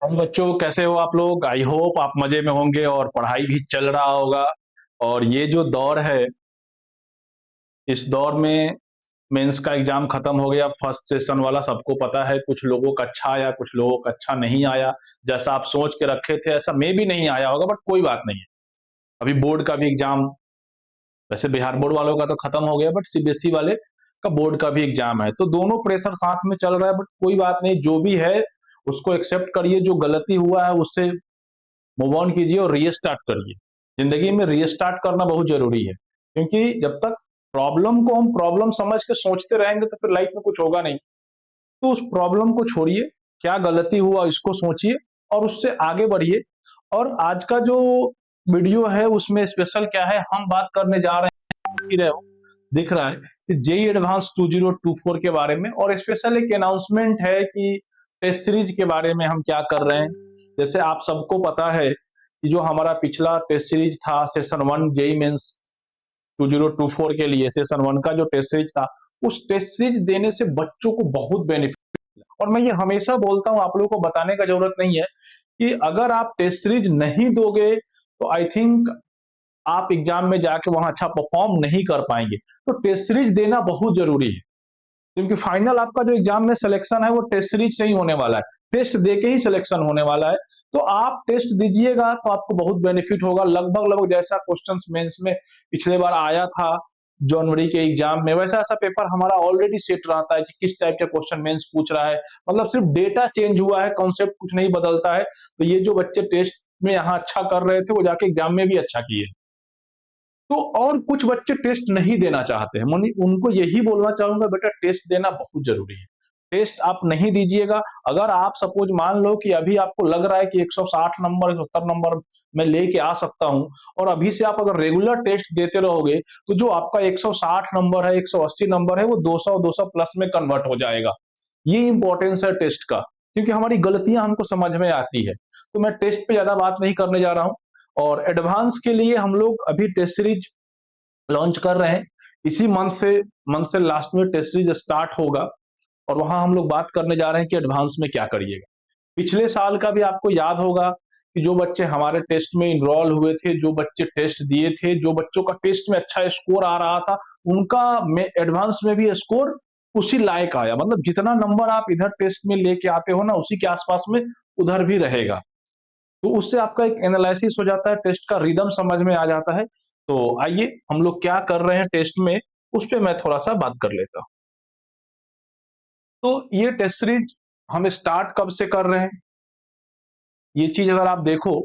और बच्चों कैसे हो आप लोग? आई होप आप मजे में होंगे और पढ़ाई भी चल रहा होगा। और ये जो दौर है, इस दौर में मेंस का एग्जाम खत्म हो गया, फर्स्ट सेशन वाला सबको पता है। कुछ लोगों का अच्छा आया, कुछ लोगों का अच्छा नहीं आया। जैसा आप सोच के रखे थे ऐसा मे भी नहीं आया होगा, बट कोई बात नहीं है। अभी बोर्ड का भी एग्जाम, वैसे बिहार बोर्ड वालों का तो खत्म हो गया, बट सीबीएसई वाले का बोर्ड का भी एग्जाम है, तो दोनों प्रेशर साथ में चल रहा है। बट कोई बात नहीं, जो भी है उसको एक्सेप्ट करिए। जो गलती हुआ है उससे मूव ऑन कीजिए और रीस्टार्ट करिए। जिंदगी में रीस्टार्ट करना बहुत जरूरी है, क्योंकि जब तक प्रॉब्लम को हम प्रॉब्लम समझ के सोचते रहेंगे तो फिर लाइफ में कुछ होगा नहीं। तो उस प्रॉब्लम को छोड़िए, क्या गलती हुआ इसको सोचिए और उससे आगे बढ़िए। और आज का जो वीडियो है उसमें स्पेशल क्या है, हम बात करने जा रहे हैं, देख ही रहे हो, दिख रहा है कि जेई एडवांस 2024 के बारे में। और स्पेशल एक अनाउंसमेंट है कि टेस्ट सीरीज के बारे में हम क्या कर रहे हैं। जैसे आप सबको पता है कि जो हमारा पिछला टेस्ट सीरीज था सेशन 1 जेई मेंस 2024 के लिए, सेशन 1 का जो टेस्ट सीरीज था, उस टेस्ट सीरीज देने से बच्चों को बहुत बेनिफिट। और मैं ये हमेशा बोलता हूं, आप लोगों को बताने का जरूरत नहीं है कि अगर आप टेस्ट सीरीज नहीं दोगे तो आई थिंक आप एग्जाम में जाके वहां अच्छा परफॉर्म नहीं कर पाएंगे। तो टेस्ट सीरीज देना बहुत जरूरी है, क्योंकि फाइनल आपका जो एग्जाम में सिलेक्शन है वो टेस्ट सीरीज से ही होने वाला है। टेस्ट दे के ही सिलेक्शन होने वाला है। तो आप टेस्ट दीजिएगा तो आपको बहुत बेनिफिट होगा। लगभग लगभग जैसा क्वेश्चन मेंस में पिछले बार आया था जनवरी के एग्जाम में, वैसा ऐसा पेपर हमारा ऑलरेडी सेट रहता है कि किस टाइप के क्वेश्चन मेंस पूछ रहा है। मतलब सिर्फ डेटा चेंज हुआ है, कॉन्सेप्ट कुछ नहीं बदलता है। तो ये जो बच्चे टेस्ट में यहाँ अच्छा कर रहे थे वो जाके एग्जाम में भी अच्छा किए। तो और कुछ बच्चे टेस्ट नहीं देना चाहते हैं, मनी उनको यही बोलना चाहूंगा, बेटा टेस्ट देना बहुत जरूरी है। टेस्ट आप नहीं दीजिएगा। अगर आप सपोज मान लो कि अभी आपको लग रहा है कि 160 नंबर 70 नंबर मैं लेके आ सकता हूं, और अभी से आप अगर रेगुलर टेस्ट देते रहोगे तो जो आपका 160 नंबर है 180 नंबर है वो 200 200 प्लस में कन्वर्ट हो जाएगा। ये इंपॉर्टेंस है टेस्ट का, क्योंकि हमारी गलतियां हमको समझ में आती है। तो मैं टेस्ट पे ज्यादा बात नहीं करने जा रहा हूं। और एडवांस के लिए हम लोग अभी टेस्ट सीरीज लॉन्च कर रहे हैं। इसी मंथ से लास्ट में टेस्ट सीरीज स्टार्ट होगा, और वहां हम लोग बात करने जा रहे हैं कि एडवांस में क्या करिएगा। पिछले साल का भी आपको याद होगा कि जो बच्चे हमारे टेस्ट में इनरोल हुए थे, जो बच्चे टेस्ट दिए थे, जो बच्चों का टेस्ट में अच्छा स्कोर आ रहा था, उनका एडवांस में भी स्कोर उसी लायक आया। मतलब जितना नंबर आप इधर टेस्ट में लेके आते हो ना, उसी के आसपास में उधर भी रहेगा। तो उससे आपका एक एनालिसिस हो जाता है, टेस्ट का रिदम समझ में आ जाता है। तो आइए हम लोग क्या कर रहे हैं टेस्ट में, उस पे मैं थोड़ा सा बात कर लेता हूं। तो ये टेस्ट सीरीज हम स्टार्ट कब से कर रहे हैं, ये चीज अगर आप देखो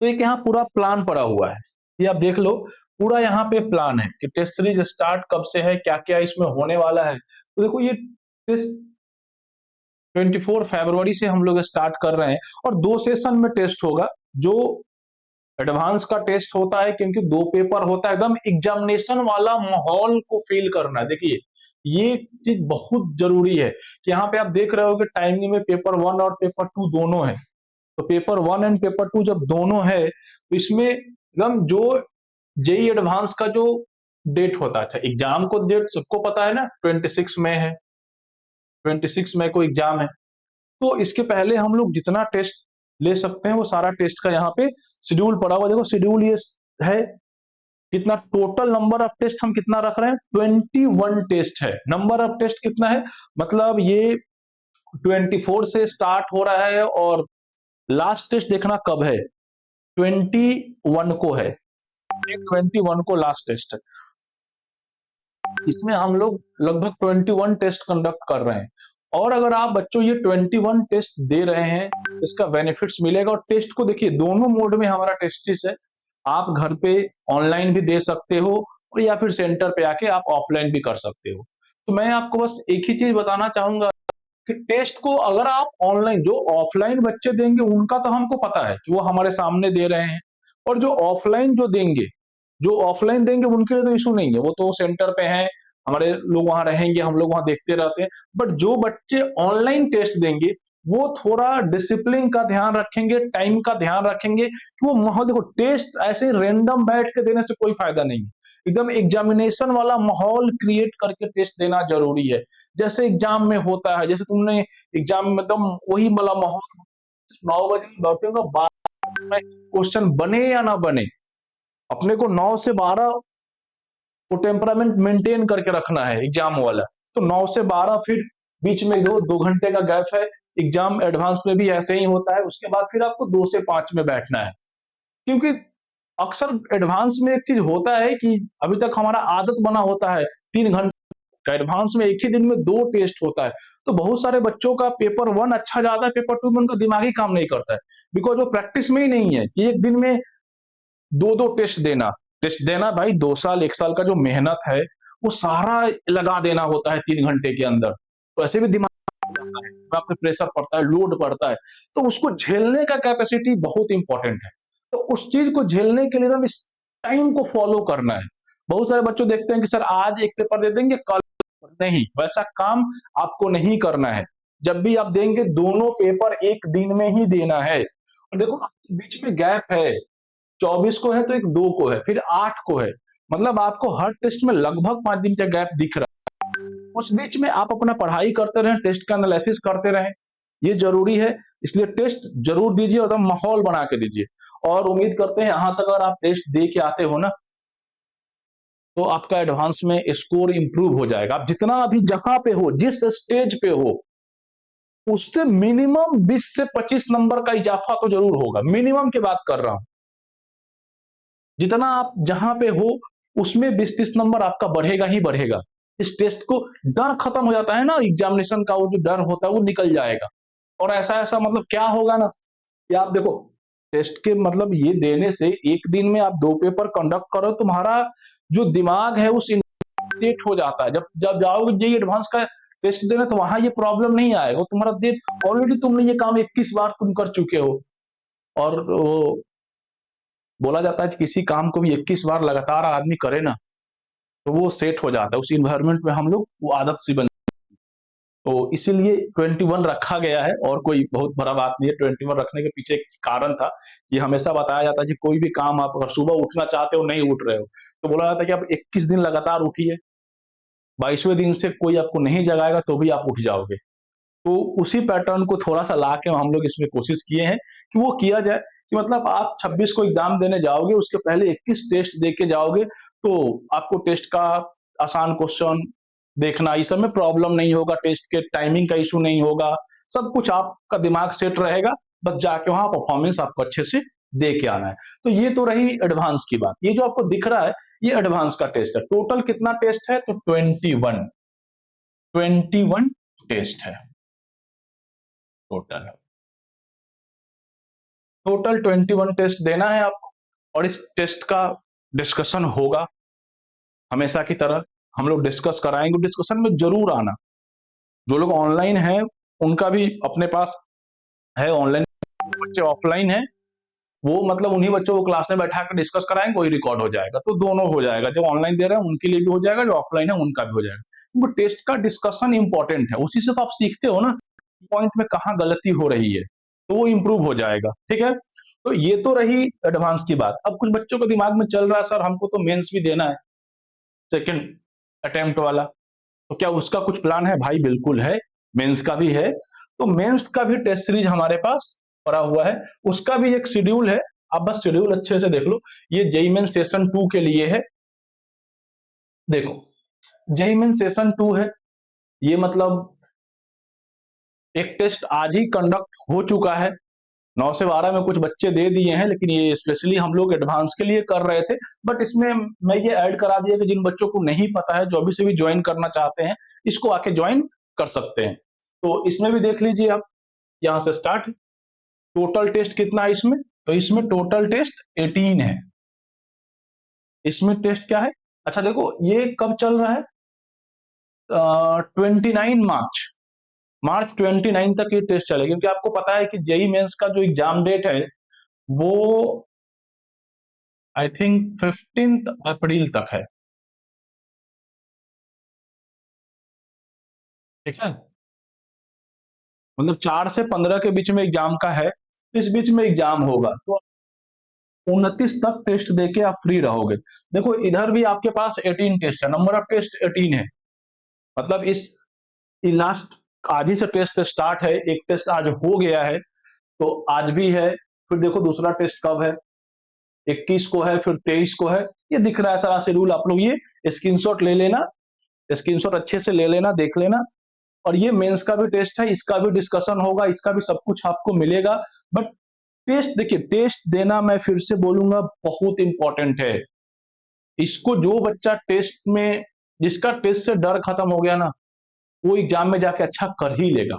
तो एक यहाँ पूरा प्लान पड़ा हुआ है। ये आप देख लो, पूरा यहाँ पे प्लान है कि टेस्ट सीरीज स्टार्ट कब से है, क्या क्या इसमें होने वाला है। तो देखो, ये टेस्ट 24 फरवरी से हम लोग स्टार्ट कर रहे हैं, और 2 सेशन में टेस्ट होगा। जो एडवांस का टेस्ट होता है, क्योंकि 2 पेपर होता है, एकदम एग्जामिनेशन वाला माहौल को फील करना है। देखिए, ये चीज बहुत जरूरी है कि यहाँ पे आप देख रहे हो कि टाइमिंग में पेपर 1 और पेपर 2 दोनों है। तो पेपर 1 एंड पेपर 2 जब दोनों है तो इसमें एकदम जो जेई एडवांस का जो डेट होता है, अच्छा एग्जाम को डेट सबको पता है ना, 26 मई है। 26 मई को एग्जाम है। तो इसके पहले हम लोग जितना टेस्ट ले सकते हैं वो सारा टेस्ट का यहाँ पे शेड्यूल पड़ा हुआ। देखो शेड्यूल ये है, कितना टोटल नंबर ऑफ टेस्ट हम कितना रख रहे हैं, 21 टेस्ट है। नंबर ऑफ टेस्ट कितना है, मतलब ये 24 से स्टार्ट हो रहा है, और लास्ट टेस्ट देखना कब है, 21 को है। 21 को लास्ट टेस्ट है। इसमें हम लोग लगभग 21 टेस्ट कंडक्ट कर रहे हैं। और अगर आप बच्चों ये 21 टेस्ट दे रहे हैं, इसका बेनिफिट्स मिलेगा। और टेस्ट को देखिए, दोनों मोड में हमारा टेस्टिस है। आप घर पे ऑनलाइन भी दे सकते हो, और या फिर सेंटर पे आके आप ऑफलाइन भी कर सकते हो। तो मैं आपको बस एक ही चीज बताना चाहूंगा कि टेस्ट को अगर आप ऑनलाइन, जो ऑफलाइन बच्चे देंगे उनका तो हमको पता है कि वो हमारे सामने दे रहे हैं, और जो ऑफलाइन जो ऑफलाइन देंगे उनके लिए तो इशू नहीं है, वो तो सेंटर पे हैं, हमारे लोग वहां रहेंगे, हम लोग वहां देखते रहते हैं। बट जो बच्चे ऑनलाइन टेस्ट देंगे वो थोड़ा डिसिप्लिन का ध्यान रखेंगे, टाइम का ध्यान रखेंगे कि वो माहौल, देखो टेस्ट ऐसे रेंडम बैठ के देने से कोई फायदा नहीं है। एकदम एग्जामिनेशन वाला माहौल क्रिएट करके टेस्ट देना जरूरी है। जैसे एग्जाम में होता है, जैसे तुमने एग्जाम में एकदम वही वाला माहौल, 9 बजे बैठेगा, 12 में क्वेश्चन बने या ना बने, अपने को 9 से 12 वो टेम्परामेंट मेंटेन करके रखना है एग्जाम वाला। तो 9 से 12 फिर बीच में 2 घंटे का गैप है। एग्जाम एडवांस में भी ऐसे ही होता है, उसके बाद फिर आपको 2 से 5 में बैठना है। क्योंकि अक्सर एडवांस में एक चीज होता है कि अभी तक हमारा आदत बना होता है 3 घंटे का, एडवांस में एक ही दिन में 2 टेस्ट होता है। तो बहुत सारे बच्चों का पेपर 1 अच्छा जाता है, पेपर 2 में उनका दिमाग ही काम नहीं करता है, बिकॉज वो प्रैक्टिस में ही नहीं है कि एक दिन में 2 टेस्ट देना भाई, 2 साल 1 साल का जो मेहनत है वो सारा लगा देना होता है 3 घंटे के अंदर। तो ऐसे भी दिमाग जाता है, दिमाग पे प्रेशर पड़ता है, लोड पड़ता है, तो उसको झेलने का कैपेसिटी बहुत इंपॉर्टेंट है। तो उस चीज को झेलने के लिए तो इस टाइम को फॉलो करना है। बहुत सारे बच्चों देखते हैं कि सर आज एक पेपर दे देंगे, कल नहीं, वैसा काम आपको नहीं करना है। जब भी आप देंगे, दोनों पेपर एक दिन में ही देना है। और देखो बीच में गैप है, 24 को है तो एक 2 को है, फिर 8 को है, मतलब आपको हर टेस्ट में लगभग 5 दिन का गैप दिख रहा है। उस बीच में आप अपना पढ़ाई करते रहें, टेस्ट का एनालिसिस करते रहें, ये जरूरी है। इसलिए टेस्ट जरूर दीजिए और एकदम माहौल बना के दीजिए। और उम्मीद करते हैं यहाँ तक अगर आप टेस्ट दे के आते हो ना, तो आपका एडवांस में स्कोर इंप्रूव हो जाएगा। आप जितना अभी जहां पे हो, जिस स्टेज पे हो, उससे मिनिमम 20 से 25 नंबर का इजाफा तो जरूर होगा, मिनिमम की बात कर रहा हूं। जितना आप जहां पे हो उसमें 20-30 नंबर आपका बढ़ेगा ही बढ़ेगा। इस टेस्ट को डर खत्म हो जाता है ना, एग्जामिनेशन का वो जो डर होता है वो निकल जाएगा। और ऐसा ऐसा मतलब क्या होगा ना कि आप देखो, टेस्ट के मतलब ये देने से एक दिन में आप 2 पेपर कंडक्ट करो, तुम्हारा जो दिमाग है उस सेट हो जाता है। जब जब जाओगे जेई एडवांस का टेस्ट देने, तो वहां ये प्रॉब्लम नहीं आएगा। तुम्हारा दिन ऑलरेडी तुमने ये काम 21 बार तुम कर चुके हो। और वो बोला जाता है कि किसी काम को भी 21 बार लगातार आदमी करे ना, तो वो सेट हो जाता है उस इन्वायरमेंट में, हम लोग वो आदत सी बन। तो इसीलिए 21 रखा गया है, और कोई बहुत बड़ा बात नहीं है। 21 रखने के पीछे एक कारण था कि हमेशा बताया जाता है कि कोई भी काम आप अगर सुबह उठना चाहते हो, नहीं उठ रहे हो, तो बोला जाता है कि आप 21 दिन लगातार उठिए, 22वें दिन से कोई आपको नहीं जगाएगा तो भी आप उठ जाओगे। तो उसी पैटर्न को थोड़ा सा ला के हम लोग इसमें कोशिश किए हैं कि वो किया जाए, कि मतलब आप 26 को एग्जाम देने जाओगे, उसके पहले 21 टेस्ट दे के जाओगे, तो आपको टेस्ट का आसान क्वेश्चन देखना, इस सब में प्रॉब्लम नहीं होगा, टेस्ट के टाइमिंग का इशू नहीं होगा, सब कुछ आपका दिमाग सेट रहेगा। बस जाके वहां परफॉर्मेंस आपको अच्छे से दे के आना है। तो ये तो रही एडवांस की बात। ये जो आपको दिख रहा है, ये एडवांस का टेस्ट है। टोटल कितना टेस्ट है? तो 21 टेस्ट है टोटल। टोटल 21 टेस्ट देना है आपको, और इस टेस्ट का डिस्कशन होगा हमेशा की तरह। हम लोग डिस्कस कराएंगे, डिस्कशन में जरूर आना। जो लोग ऑनलाइन हैं उनका भी अपने पास है ऑनलाइन, बच्चे ऑफलाइन हैं, वो मतलब उन्हीं बच्चों को क्लास में बैठा कर डिस्कस कराएंगे, वही रिकॉर्ड हो जाएगा। तो दोनों हो जाएगा, जो ऑनलाइन दे रहे हैं उनके लिए भी हो जाएगा, जो ऑफलाइन है उनका भी हो जाएगा। क्योंकि टेस्ट का डिस्कशन इंपॉर्टेंट है, उसी से तो आप सीखते हो ना पॉइंट में कहाँ गलती हो रही है, तो वो इंप्रूव हो जाएगा। ठीक है, तो ये तो रही एडवांस की बात। अब कुछ बच्चों के दिमाग में चल रहा है, सर हमको तो मेंस भी देना है, सेकंड अटेम्प्ट वाला, तो क्या उसका कुछ प्लान है? भाई बिल्कुल है, मेंस का भी है। तो मेंस का भी टेस्ट सीरीज हमारे पास पड़ा हुआ है, उसका भी एक शेड्यूल है। आप बस शेड्यूल अच्छे से देख लो। ये जेई मेन सेशन 2 के लिए है। देखो, जेई मेन सेशन 2 है, ये मतलब एक टेस्ट आज ही कंडक्ट हो चुका है। 9 से 12 में कुछ बच्चे दे दिए हैं, लेकिन ये स्पेशली हम लोग एडवांस के लिए कर रहे थे। बट इसमें मैं ये ऐड करा दिया कि जिन बच्चों को नहीं पता है, जो अभी से भी ज्वाइन करना चाहते हैं, इसको आके ज्वाइन कर सकते हैं। तो इसमें भी देख लीजिए आप, यहां से स्टार्ट। टोटल टेस्ट कितना है इसमें? तो इसमें टोटल टेस्ट 18 है। इसमें टेस्ट क्या है? अच्छा देखो, ये कब चल रहा है? 29 मार्च, मार्च 29 तक ये टेस्ट चलेगा। क्योंकि आपको पता है कि जेई मेंस का जो एग्जाम डेट है वो आई थिंक 15 अप्रैल तक है। ठीक है, मतलब 4 से 15 के बीच में एग्जाम का है। इस बीच में एग्जाम होगा, तो 29 तक टेस्ट देके आप फ्री रहोगे। देखो इधर भी आपके पास 18 टेस्ट है, नंबर ऑफ टेस्ट 18 है। मतलब इस लास्ट आज ही से टेस्ट स्टार्ट है, एक टेस्ट आज हो गया है, तो आज भी है, फिर देखो दूसरा टेस्ट कब है, 21 को है, फिर 23 को है। ये दिख रहा है सारा शेड्यूल, आप लोग ये स्क्रीनशॉट ले लेना, स्क्रीनशॉट अच्छे से ले लेना, देख लेना। और ये मेंस का भी टेस्ट है, इसका भी डिस्कशन होगा, इसका भी सब कुछ आपको मिलेगा। बट टेस्ट देखिए, टेस्ट देना मैं फिर से बोलूंगा बहुत इंपॉर्टेंट है। इसको जो बच्चा टेस्ट में, जिसका टेस्ट से डर खत्म हो गया ना, वो एग्जाम में जाके अच्छा कर ही लेगा,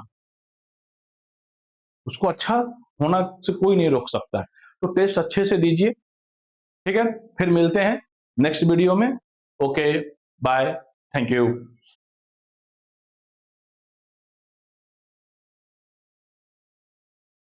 उसको अच्छा होना से कोई नहीं रोक सकता है। तो टेस्ट अच्छे से दीजिए, ठीक है। फिर मिलते हैं नेक्स्ट वीडियो में। Okay, bye, thank you.